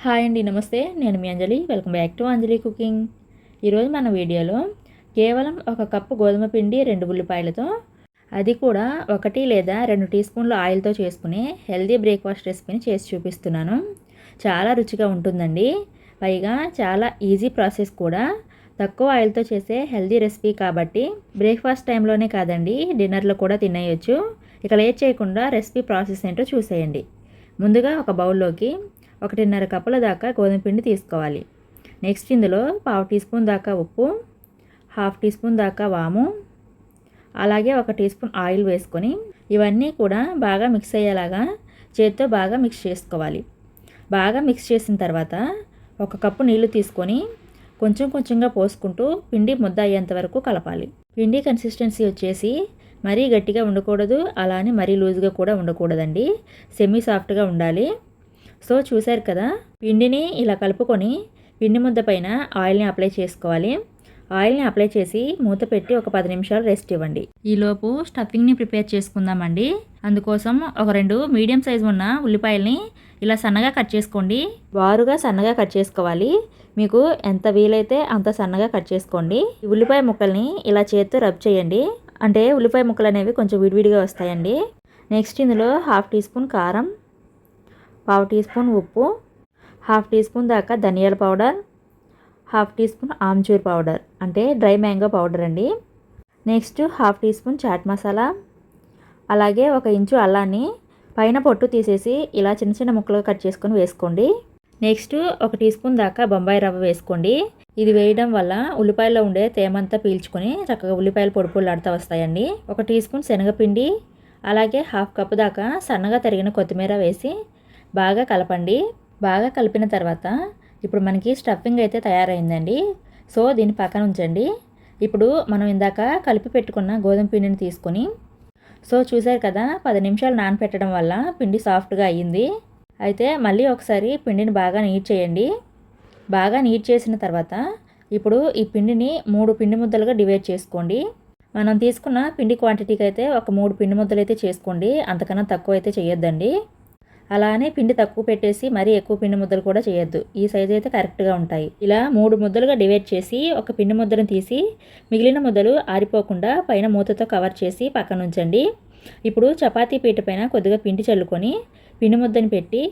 Hi అండి, నమస్తే. నేను మీ Anjali. Welcome back to Anjali cooking. ఈరోజు మన వీడియోలో కేవలం 1 కప్పు గోధుమ పిండి, 2 ఉల్లిపాయలతో, అది కూడా 1 లేదా 2 టీ స్పూన్ల ఆయిల్తో చేసుకునే హెల్దీ బ్రేక్ఫాస్ట్ రెసిపీని చేసి చూపిస్తున్నాను. చాలా రుచిగా ఉంటుందండి. పైగా చాలా ఈజీ ప్రాసెస్ కూడా. తక్కువ ఆయిల్తో చేసే హెల్దీ రెసిపీ కాబట్టి బ్రేక్ఫాస్ట్ టైంలోనే కాదండి, డిన్నర్లో కూడా తినేయొచ్చు. ఇక లేట్ చేయకుండా రెసిపీ ప్రాసెస్ ఏంటో చూసేయండి. ముందుగా ఒక బౌల్లోకి 1.5 కప్పుల దాకా గోధుమ పిండి తీసుకోవాలి. నెక్స్ట్ ఇందులో 1/2 టీ స్పూన్ దాకా ఉప్పు, 1/2 టీ స్పూన్ దాకా వాము, అలాగే 1 టీ స్పూన్ ఆయిల్ వేసుకొని ఇవన్నీ కూడా బాగా మిక్స్ అయ్యేలాగా చేత్తో బాగా మిక్స్ చేసుకోవాలి. బాగా మిక్స్ చేసిన తర్వాత 1 కప్పు నీళ్లు తీసుకొని కొంచెం కొంచెంగా పోసుకుంటూ పిండి ముద్ద అయ్యేంత వరకు కలపాలి. పిండి కన్సిస్టెన్సీ వచ్చేసి మరీ గట్టిగా ఉండకూడదు, అలానే మరీ లూజ్గా కూడా ఉండకూడదండి. సెమీ సాఫ్ట్గా ఉండాలి. సో చూసారు కదా, పిండిని ఇలా కలుపుకొని పిండి ముద్ద పైన ఆయిల్ని అప్లై చేసుకోవాలి. ఆయిల్ని అప్లై చేసి మూత పెట్టి ఒక 10 నిమిషాలు రెస్ట్ ఇవ్వండి. ఈలోపు స్టఫింగ్ని ప్రిపేర్ చేసుకుందామండి. అందుకోసం ఒక 2 మీడియం సైజు ఉన్న ఉల్లిపాయల్ని ఇలా సన్నగా కట్ చేసుకోండి. వారుగా సన్నగా కట్ చేసుకోవాలి. మీకు ఎంత వీలైతే అంత సన్నగా కట్ చేసుకోండి. ఈ ఉల్లిపాయ ముక్కల్ని ఇలా చేత్తో రబ్ చేయండి. అంటే ఉల్లిపాయ ముక్కలు అనేవి కొంచెం విడివిడిగా వస్తాయండి. నెక్స్ట్ ఇందులో 1/2 టీ స్పూన్ కారం, 1/2 టీ స్పూన్ ఉప్పు, 1/2 టీ స్పూన్ దాకా ధనియాల powder, 1/2 teaspoon amchur powder అంటే డ్రై మ్యాంగో పౌడర్ అండి. Next 1/2 teaspoon chaat masala, అలాగే 1 ఇంచు అల్లాన్ని పైన పొట్టు తీసేసి ఇలా చిన్న చిన్న ముక్కలుగా కట్ చేసుకొని వేసుకోండి. నెక్స్ట్ 1 టీ స్పూన్ దాకా బొంబాయి రవ్వ వేసుకోండి. ఇది వేయడం వల్ల ఉల్లిపాయలో ఉండే తేమంతా పీల్చుకొని చక్కగా ఉల్లిపాయలు పొడి పొడిలాడుతూ వస్తాయండి. 1 టీ స్పూన్ శనగపిండి, అలాగే 1/2 కప్పు దాకా సన్నగా తరిగిన కొత్తిమీర వేసి బాగా కలపండి. బాగా కలిపిన తర్వాత ఇప్పుడు మనకి స్టఫింగ్ అయితే తయారైందండి. సో దీన్ని పక్కన ఉంచండి. ఇప్పుడు మనం ఇందాక కలిపి పెట్టుకున్న గోధుమ పిండిని తీసుకొని, సో చూసారు కదా, 10 నిమిషాలు నానపెట్టడం వల్ల పిండి సాఫ్ట్గా అయ్యింది. అయితే మళ్ళీ ఒకసారి పిండిని బాగా నీట్ చేయండి. బాగా నీట్ చేసిన తర్వాత ఇప్పుడు ఈ పిండిని 3 పిండి ముద్దలుగా డివైడ్ చేసుకోండి. మనం తీసుకున్న పిండి క్వాంటిటీకి అయితే ఒక 3 పిండి ముద్దలు అయితే చేసుకోండి. అంతకన్నా తక్కువ అయితే చేయొద్దండి. అలానే పిండి తక్కువ పెట్టేసి మరీ ఎక్కువ పిండి ముద్దలు కూడా చేయొద్దు. ఈ సైజు అయితే కరెక్ట్గా ఉంటాయి. ఇలా 3 ముద్దలుగా డివైడ్ చేసి ఒక పిండి ముద్దను తీసి మిగిలిన ముద్దలు ఆరిపోకుండా పైన మూతతో కవర్ చేసి పక్కన ఉంచండి. ఇప్పుడు చపాతీ పీట పైన కొద్దిగా పిండి చల్లుకొని పిండి ముద్దను పెట్టి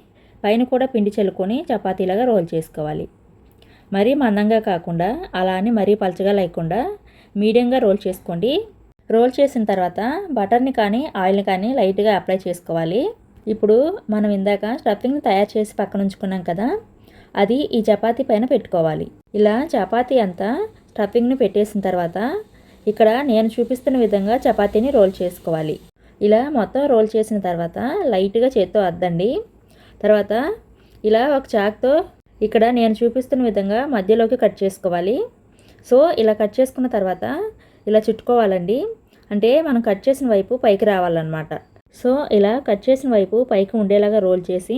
పైన కూడా పిండి చల్లుకొని చపాతీలాగా రోల్ చేసుకోవాలి. మరీ మందంగా కాకుండా అలానే మరీ పలచగా లేకుండా మీడియంగా రోల్ చేసుకోండి. రోల్ చేసిన తర్వాత బటర్ని కానీ ఆయిల్ని కానీ లైట్గా అప్లై చేసుకోవాలి. ఇప్పుడు మనం ఇందాక స్టఫింగ్ని తయారు చేసి పక్కన ఉంచుకున్నాం కదా, అది ఈ చపాతీ పైన పెట్టుకోవాలి. ఇలా చపాతీ అంతా స్టఫింగ్ని పెట్టేసిన తర్వాత ఇక్కడ నేను చూపిస్తున్న విధంగా చపాతీని రోల్ చేసుకోవాలి. ఇలా మొత్తం రోల్ చేసిన తర్వాత లైట్గా చేత్తో అద్దండి. తర్వాత ఇలా ఒక చాక్తో ఇక్కడ నేను చూపిస్తున్న విధంగా మధ్యలోకి కట్ చేసుకోవాలి. సో ఇలా కట్ చేసుకున్న తర్వాత ఇలా చుట్టుకోవాలండి. అంటే మనం కట్ చేసిన వైపు పైకి రావాలన్నమాట. సో ఇలా కట్ చేసిన వైపు పైకి ఉండేలాగా రోల్ చేసి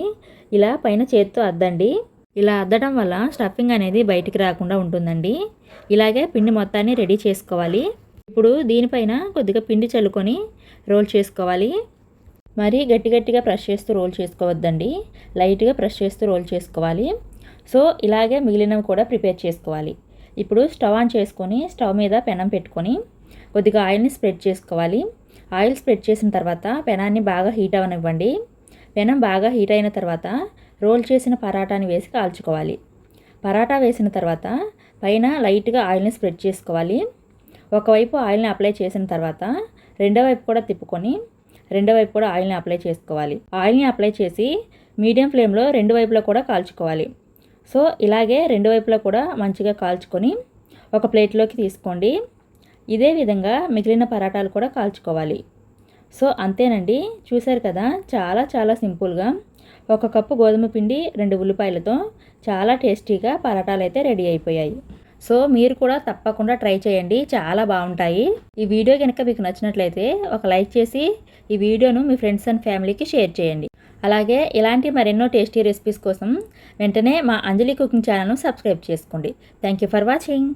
ఇలా పైన చేత్తో అద్దండి. ఇలా అద్దడం వల్ల స్టఫింగ్ అనేది బయటికి రాకుండా ఉంటుందండి. ఇలాగే పిండి మొత్తాన్ని రెడీ చేసుకోవాలి. ఇప్పుడు దీనిపైన కొద్దిగా పిండి చల్లుకొని రోల్ చేసుకోవాలి. మరీ గట్టిగా ప్రెస్ చేస్తూ రోల్ చేసుకోవద్దండి. లైట్గా ప్రెస్ చేస్తూ రోల్ చేసుకోవాలి. సో ఇలాగే మిగిలినవి కూడా ప్రిపేర్ చేసుకోవాలి. ఇప్పుడు స్టవ్ ఆన్ చేసుకొని స్టవ్ మీద పెనం పెట్టుకొని కొద్దిగా ఆయిల్ని స్ప్రెడ్ చేసుకోవాలి. ఆయిల్ స్ప్రెడ్ చేసిన తర్వాత పెనాన్ని బాగా హీట్ అవనివ్వండి. పెనం బాగా హీట్ అయిన తర్వాత రోల్ చేసిన పరాటాని వేసి కాల్చుకోవాలి. పరాటా వేసిన తర్వాత పైన లైట్గా ఆయిల్ని స్ప్రెడ్ చేసుకోవాలి. ఒకవైపు ఆయిల్ని అప్లై చేసిన తర్వాత రెండో వైపు కూడా తిప్పుకొని రెండో వైపు కూడా ఆయిల్ని అప్లై చేసుకోవాలి. ఆయిల్ని అప్లై చేసి మీడియం ఫ్లేమ్లో 2 వైపులా కూడా కాల్చుకోవాలి. సో ఇలాగే 2 వైపులా కూడా మంచిగా కాల్చుకొని ఒక ప్లేట్లోకి తీసుకోండి. ఇదే విధంగా మిగిలిన పరాటాలు కూడా కాల్చుకోవాలి. సో అంతేనండి, చూసారు కదా, చాలా సింపుల్గా 1 కప్పు గోధుమ పిండి, 2 ఉల్లిపాయలతో చాలా టేస్టీగా పరాటాలు అయితే రెడీ అయిపోయాయి. సో మీరు కూడా తప్పకుండా ట్రై చేయండి, చాలా బాగుంటాయి. ఈ వీడియో కనుక మీకు నచ్చినట్లయితే ఒక లైక్ చేసి ఈ వీడియోను మీ ఫ్రెండ్స్ అండ్ ఫ్యామిలీకి షేర్ చేయండి. అలాగే ఇలాంటి మరెన్నో టేస్టీ రెసిపీస్ కోసం వెంటనే మా అంజలి కుకింగ్ ఛానల్ను సబ్స్క్రైబ్ చేసుకోండి. Thank you for watching.